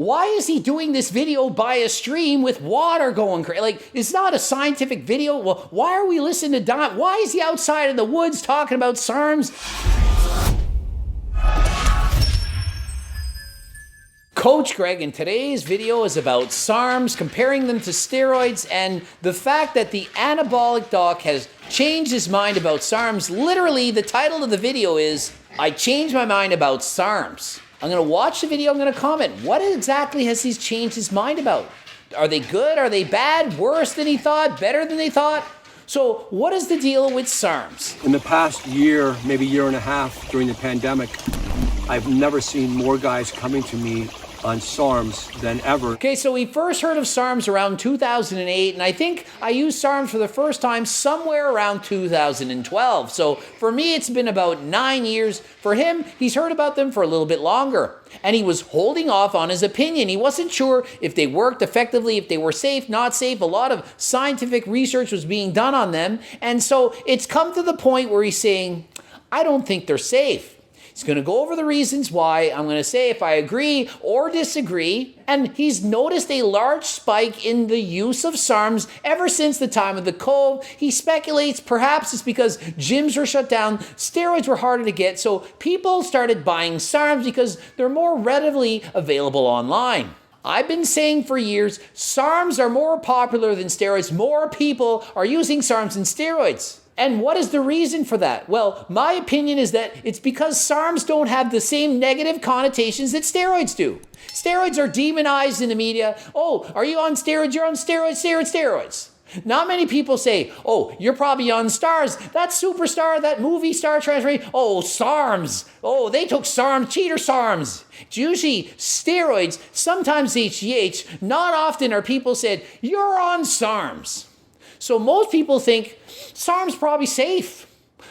Why is he doing this video by a stream with water going crazy? Like, it's not a scientific video. Well, why are we listening to Don? Why is he outside in the woods talking about Sarms? Coach Greg, in today's video is about Sarms, comparing them to steroids, and the fact that the anabolic doc has changed his mind about Sarms. Literally, the title of the video is, I changed my mind about Sarms. I'm going to watch the video, I'm going to comment. What exactly has he changed his mind about? Are they good? Are they bad? Worse than he thought? Better than they thought? So what is the deal with Sarms? In the past year, maybe year and a half during the pandemic, I've never seen more guys coming to me on Sarms than ever. Okay, so we first heard of Sarms around 2008, and I think I used Sarms for the first time somewhere around 2012. So for me, it's been about 9 years. For him, he's heard about them for a little bit longer. And he was holding off on his opinion. He wasn't sure if they worked effectively, if they were safe, not safe. A lot of scientific research was being done on them. And so it's come to the point where he's saying, I don't think they're safe. He's going to go over the reasons why. I'm going to say if I agree or disagree. And he's noticed a large spike in the use of Sarms ever since the time of the COVID. He speculates perhaps it's because gyms were shut down, steroids were harder to get, so people started buying Sarms because they're more readily available online. I've been saying for years, Sarms are more popular than steroids. More people are using Sarms than steroids. And what is the reason for that? Well, my opinion is that it's because Sarms don't have the same negative connotations that steroids do. Steroids are demonized in the media. Oh, are you on steroids? You're on steroids, steroids. Not many people say, oh, you're probably on stars. That superstar, that movie star transfer. Oh, Sarms. Oh, they took Sarms, cheater Sarms. It's usually steroids, sometimes HGH. Not often are people said, you're on Sarms. So most people think Sarms probably safe.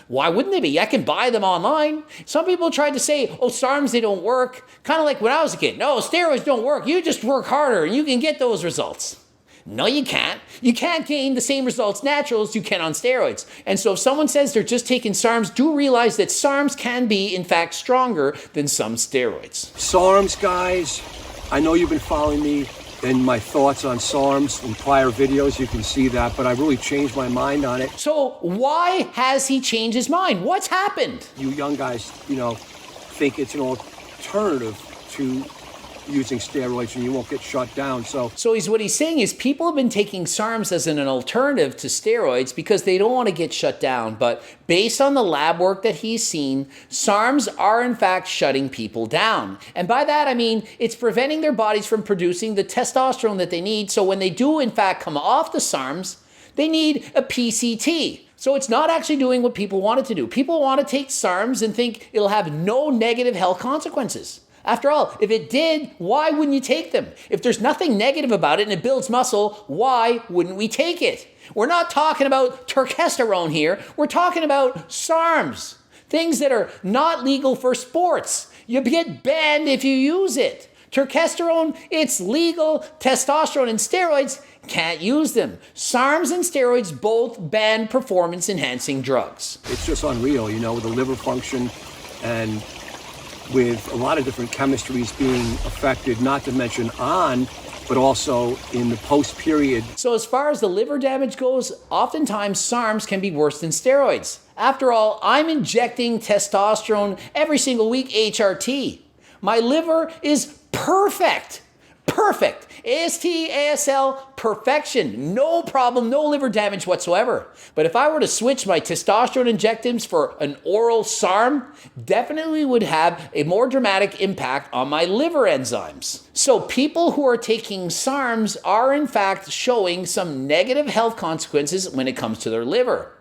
Why wouldn't they be? I can buy them online. Some people tried to say, oh, Sarms, they don't work. Kind of like when I was a kid. No, steroids don't work. You just work harder and you can get those results. No, you can't. You can't gain the same results natural as you can on steroids. And so if someone says they're just taking Sarms, do realize that Sarms can be, in fact, stronger than some steroids. Sarms, guys, I know you've been following me in my thoughts on Sarms in prior videos. You can see that, but I really changed my mind on it. So why has he changed his mind? What's happened? You young guys, think it's an alternative to using steroids and you won't get shut down. So what he's saying is people have been taking Sarms as an alternative to steroids because they don't want to get shut down. But based on the lab work that he's seen, Sarms are in fact shutting people down. And by that, I mean, it's preventing their bodies from producing the testosterone that they need. So when they do in fact come off the Sarms, they need a PCT. So it's not actually doing what people want it to do. People want to take Sarms and think it'll have no negative health consequences. After all, if it did, why wouldn't you take them? If there's nothing negative about it and it builds muscle, why wouldn't we take it? We're not talking about testosterone here. We're talking about Sarms, things that are not legal for sports. You get banned if you use it. Testosterone, it's legal. Testosterone and steroids, can't use them. Sarms and steroids both ban performance-enhancing drugs. it's just unreal, with the liver function and with a lot of different chemistries being affected, not to mention on, but also in the post-period. So as far as the liver damage goes, oftentimes Sarms can be worse than steroids. After all, I'm injecting testosterone every single week, HRT. My liver is perfect. Perfect. AST, ASL, perfection. No problem, no liver damage whatsoever. But if I were to switch my testosterone injectins for an oral SARM, definitely would have a more dramatic impact on my liver enzymes. So people who are taking SARMs are in fact showing some negative health consequences when it comes to their liver.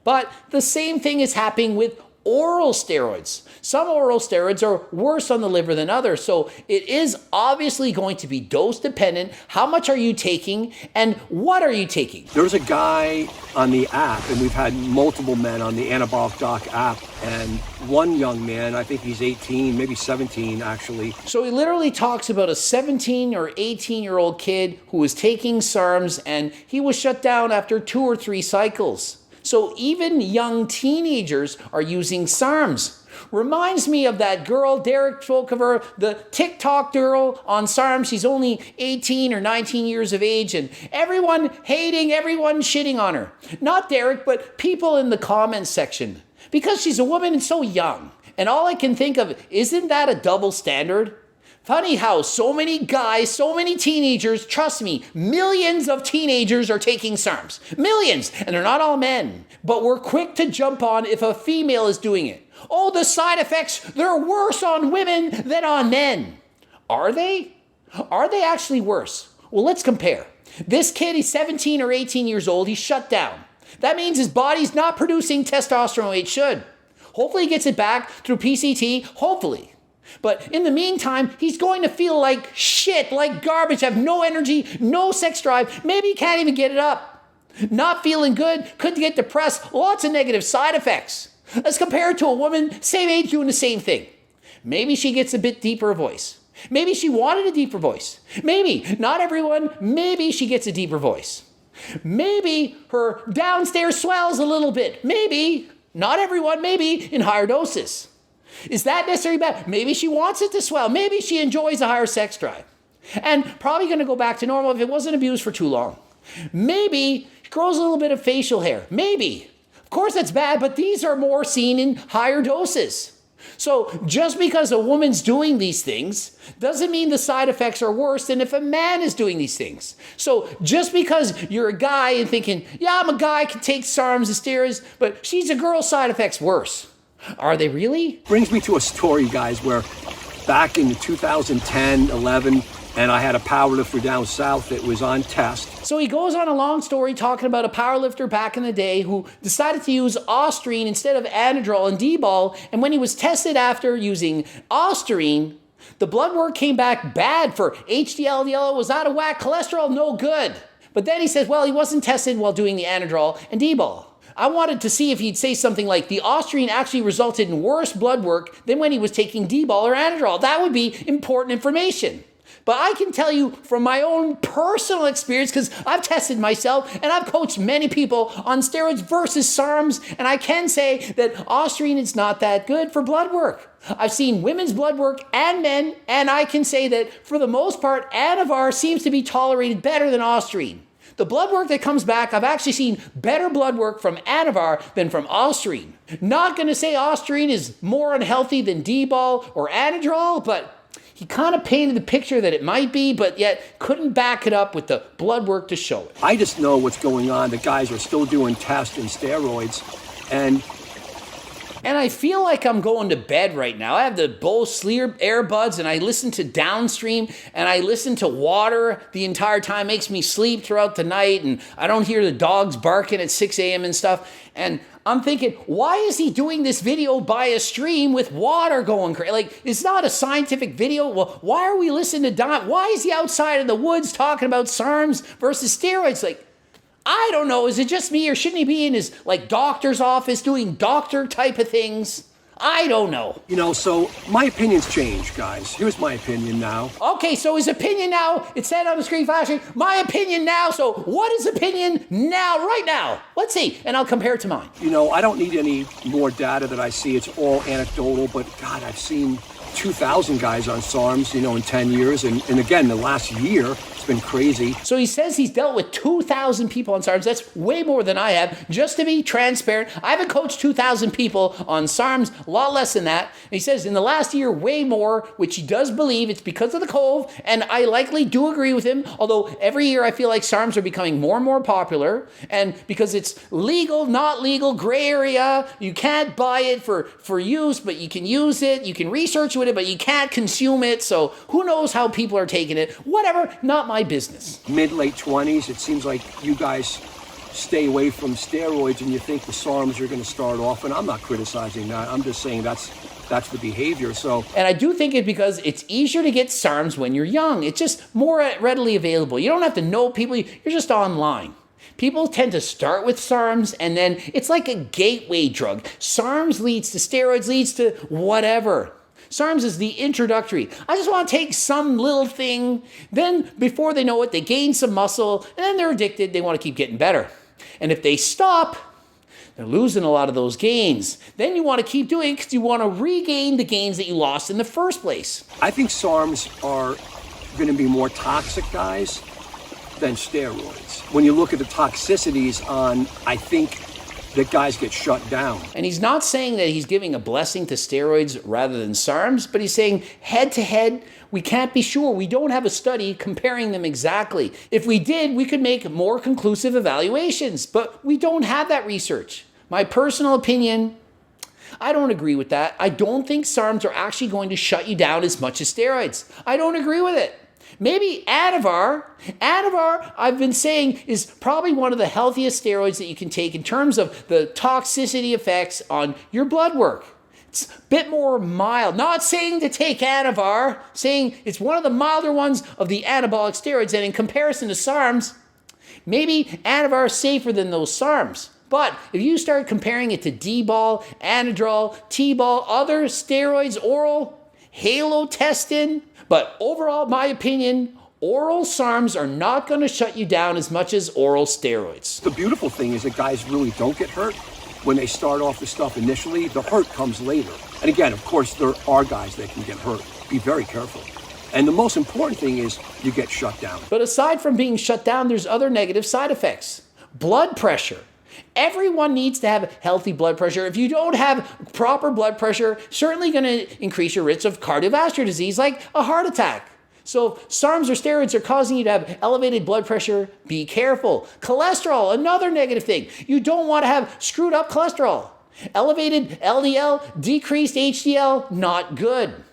But the same thing is happening with oral steroids. Some oral steroids are worse on the liver than others, so it is obviously going to be dose dependent. How much are you taking and what are you taking? There's a guy on the app, and we've had multiple men on the Anabolic Doc app, and one young man, I think he's 18, maybe 17 actually. So he literally talks about a 17 or 18-year-old kid who was taking SARMs and he was shut down after 2 or 3 cycles. So even young teenagers are using SARMs. Reminds me of that girl, Derek spoke of her, the TikTok girl on Sarms. She's only 18 or 19 years of age, and everyone hating, everyone shitting on her. Not Derek, but people in the comments section. Because she's a woman and so young. And all I can think of, isn't that a double standard? Funny how so many guys, so many teenagers, trust me, millions of teenagers are taking Sarms. Millions! And they're not all men. But we're quick to jump on if a female is doing it. Oh, the side effects, they're worse on women than on men. Are they? Are they actually worse? Well, let's compare. This kid, he's 17 or 18 years old, he's shut down. That means his body's not producing testosterone it should. Hopefully he gets it back through PCT, hopefully. But in the meantime, he's going to feel like shit, like garbage, have no energy, no sex drive, maybe he can't even get it up. Not feeling good, could get depressed, lots of negative side effects. Let's compare it to a woman, same age, doing the same thing. Maybe she gets a bit deeper voice. Maybe she wanted a deeper voice. Maybe, not everyone, maybe she gets a deeper voice. Maybe her downstairs swells a little bit. Maybe, not everyone, maybe in higher doses. Is that necessarily bad? Maybe she wants it to swell. Maybe she enjoys a higher sex drive. And probably going to go back to normal if it wasn't abused for too long. Maybe she grows a little bit of facial hair. Maybe. Of course that's bad, but these are more seen in higher doses. So just because a woman's doing these things doesn't mean the side effects are worse than if a man is doing these things. So just because you're a guy and thinking, yeah, I'm a guy, I can take Sarms and steroids, but she's a girl, side effects worse. Are they really? Brings me to a story, guys, where back in 2010, 11, and I had a powerlifter down south that was on test. So he goes on a long story talking about a powerlifter back in the day who decided to use Osterine instead of Anadrol and D-bol, and when he was tested after using Osterine, the blood work came back bad for HDL, LDL, was out of whack, cholesterol, no good. But then he says, well, he wasn't tested while doing the Anadrol and D-bol. I wanted to see if he'd say something like the Osterine actually resulted in worse blood work than when he was taking D-bol or Anadrol. That would be important information. But I can tell you from my own personal experience, because I've tested myself and I've coached many people on steroids versus Sarms, and I can say that Osterine is not that good for blood work. I've seen women's blood work and men, and I can say that for the most part, Anavar seems to be tolerated better than Osterine. The blood work that comes back, I've actually seen better blood work from Anavar than from Osterine. Not going to say Osterine is more unhealthy than D-bol or Anadrol, but he kind of painted the picture that it might be, but yet couldn't back it up with the blood work to show it. I just know what's going on. The guys are still doing tests and steroids, and I feel like I'm going to bed right now. I have the Bose Sleep earbuds and I listen to Downstream and I listen to water the entire time. It makes me sleep throughout the night and I don't hear the dogs barking at 6 a.m. and stuff. And I'm thinking, why is he doing this video by a stream with water going crazy? Like, it's not a scientific video. Well, why are we listening to Don? Why is he outside in the woods talking about Sarms versus steroids? Like, I don't know. Is it just me or shouldn't he be in his doctor's office doing doctor type of things? I don't know. So my opinions change, guys. Here's my opinion now. Okay, so his opinion now, it said on the screen flashing, my opinion now. So what is opinion now, right now? Let's see, and I'll compare it to mine. I don't need any more data that I see. It's all anecdotal, but God, I've seen 2,000 guys on Sarms, in 10 years. And again, the last year, it's been crazy. So he says he's dealt with 2,000 people on Sarms. That's way more than I have. Just to be transparent, I haven't coached 2,000 people on Sarms, a lot less than that. And he says in the last year, way more, which he does believe it's because of the Cove. And I likely do agree with him, although every year I feel like Sarms are becoming more and more popular. And because it's legal, not legal, gray area, you can't buy it for use, but you can use it. You can research with it, but you can't consume it. So who knows how people are taking it. Whatever, not my business. Mid-late 20s, it seems like you guys stay away from steroids and you think the Sarms are going to start off, and I'm not criticizing that. I'm just saying that's the behavior. So, and I do think it's because it's easier to get Sarms when you're young. It's just more readily available. You don't have to know people. You're just online. People tend to start with Sarms, and then it's like a gateway drug. Sarms leads to steroids, leads to whatever. Sarms is the introductory. I just want to take some little thing. Then before they know it, they gain some muscle, and then they're addicted. They want to keep getting better. And if they stop, They're losing a lot of those gains. Then you want to keep doing it because you want to regain the gains that you lost in the first place. I think SARMs are going to be more toxic, guys, than steroids. When you look at the toxicities on, I think that guys get shut down. And he's not saying that he's giving a blessing to steroids rather than SARMs, but he's saying head to head, we can't be sure. We don't have a study comparing them exactly. If we did, we could make more conclusive evaluations, but we don't have that research. My personal opinion, I don't agree with that. I don't think SARMs are actually going to shut you down as much as steroids. I don't agree with it. Maybe Anavar, I've been saying, is probably one of the healthiest steroids that you can take in terms of the toxicity effects on your blood work. It's a bit more mild. Not saying to take Anavar, saying it's one of the milder ones of the anabolic steroids, and in comparison to SARMs, maybe Anavar is safer than those SARMs. But if you start comparing it to D-ball, Anadrol, T-ball, other steroids, oral, halotestin, but overall, my opinion, oral SARMs are not going to shut you down as much as oral steroids. The beautiful thing is that guys really don't get hurt when they start off the stuff initially. The hurt comes later. And again, of course, there are guys that can get hurt. Be very careful. And the most important thing is you get shut down. But aside from being shut down, there's other negative side effects. Blood pressure. Everyone needs to have healthy blood pressure. If you don't have proper blood pressure, certainly going to increase your risk of cardiovascular disease like a heart attack. So if SARMs or steroids are causing you to have elevated blood pressure, be careful. Cholesterol, another negative thing. You don't want to have screwed up cholesterol. Elevated LDL, decreased HDL, not good.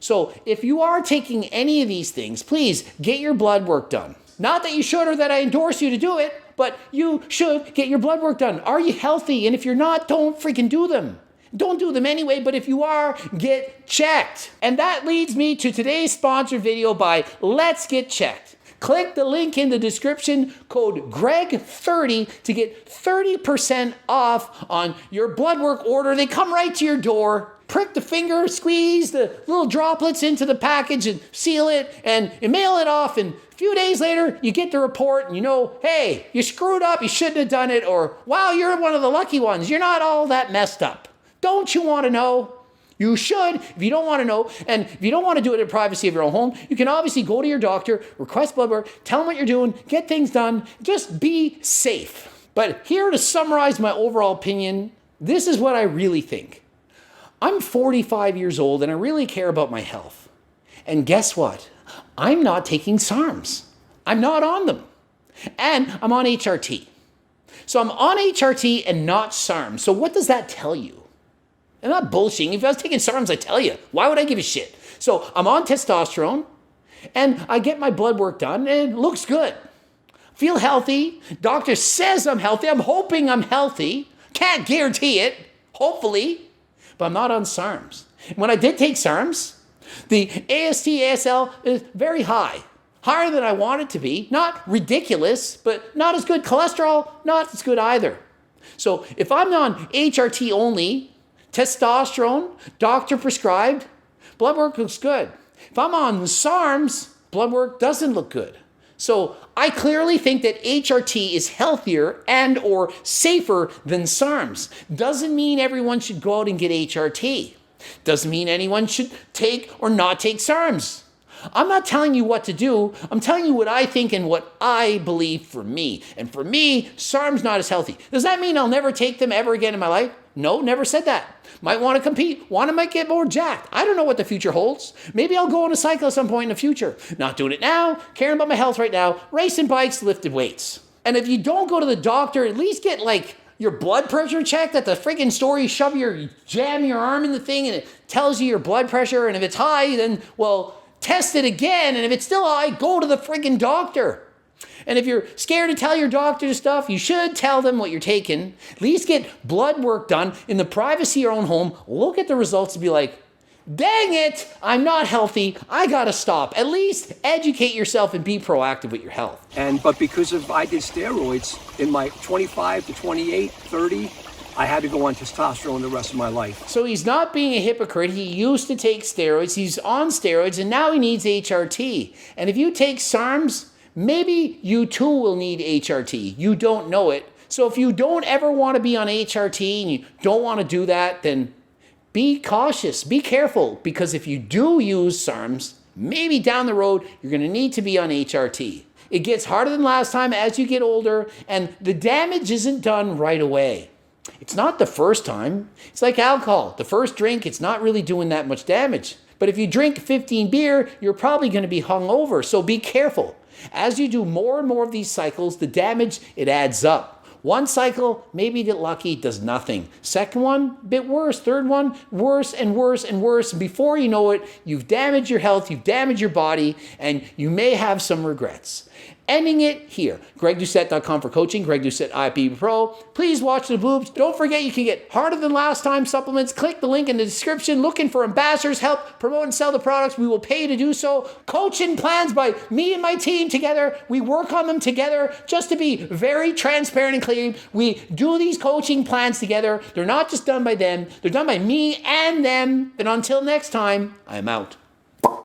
So if you are taking any of these things, please get your blood work done. Not that you should or that I endorse you to do it, but you should get your blood work done. Are you healthy? And if you're not, don't freaking do them. Don't do them anyway, but if you are, get checked. And that leads me to today's sponsored video by Let's Get Checked. Click the link in the description, code GREG30 to get 30% off on your blood work order. They come right to your door. Prick the finger, squeeze the little droplets into the package and seal it, and you mail it off, and a few days later, you get the report and you know, hey, you screwed up, you shouldn't have done it, or wow, you're one of the lucky ones, you're not all that messed up. Don't you want to know? You should. If you don't want to know, and if you don't want to do it in privacy of your own home, you can obviously go to your doctor, request blood work, tell them what you're doing, get things done, just be safe. But here to summarize my overall opinion, this is what I really think. I'm 45 years old and I really care about my health. And guess what? I'm not taking SARMs. I'm not on them. And I'm on HRT. So I'm on HRT and not SARMs. So what does that tell you? I'm not bullshitting. If I was taking SARMs, I'd tell you. Why would I give a shit? So I'm on testosterone and I get my blood work done and it looks good. Feel healthy. Doctor says I'm healthy. I'm hoping I'm healthy. Can't guarantee it. Hopefully. But I'm not on SARMs. When I did take SARMs, the AST, ASL is very high. Higher than I want it to be. Not ridiculous, but not as good. Cholesterol, not as good either. So if I'm on HRT only, testosterone, doctor prescribed, blood work looks good. If I'm on SARMs, blood work doesn't look good. So I clearly think that HRT is healthier and or safer than SARMs. Doesn't mean everyone should go out and get HRT. Doesn't mean anyone should take or not take SARMs. I'm not telling you what to do. I'm telling you what I think and what I believe for me. And for me, SARM's not as healthy. Does that mean I'll never take them ever again in my life? No, never said that. Might want to compete, might get more jacked. I don't know what the future holds. Maybe I'll go on a cycle at some point in the future. Not doing it now, caring about my health right now, racing bikes, lifting weights. And if you don't go to the doctor, at least get like your blood pressure checked at the freaking store. You jam your arm in the thing and it tells you your blood pressure. And if it's high, then, well, test it again. And if it's still high, go to the freaking doctor. And if you're scared to tell your doctor stuff, you should tell them what you're taking. At least get blood work done in the privacy of your own home. Look at the results and be like, dang it, I'm not healthy. I gotta stop. At least educate yourself and be proactive with your health. But because I did steroids in my 25 to 28, 30, I had to go on testosterone the rest of my life. So he's not being a hypocrite. He used to take steroids. He's on steroids and now he needs HRT. And if you take SARMs, maybe you too will need HRT. You don't know it. So if you don't ever want to be on HRT and you don't want to do that, then be cautious, be careful, because if you do use SARMs, maybe down the road, you're going to need to be on HRT. It gets harder than last time as you get older, and the damage isn't done right away. It's not the first time. It's like alcohol. The first drink, it's not really doing that much damage. But if you drink 15 beer, you're probably going to be hungover, so be careful. As you do more and more of these cycles, the damage, it adds up. One cycle, maybe you get lucky, does nothing. Second one, a bit worse. Third one, worse and worse and worse. And before you know it, you've damaged your health, you've damaged your body, and you may have some regrets. Ending it here. GregDoucette.com for coaching. Greg Doucette, IFBB Pro. Please watch the boobs. Don't forget you can get harder than last time supplements. Click the link in the description. Looking for ambassadors, help promote and sell the products. We will pay you to do so. Coaching plans by me and my team together. We work on them together. Just to be very transparent and clear, we do these coaching plans together. They're not just done by them. They're done by me and them. And until next time, I'm out.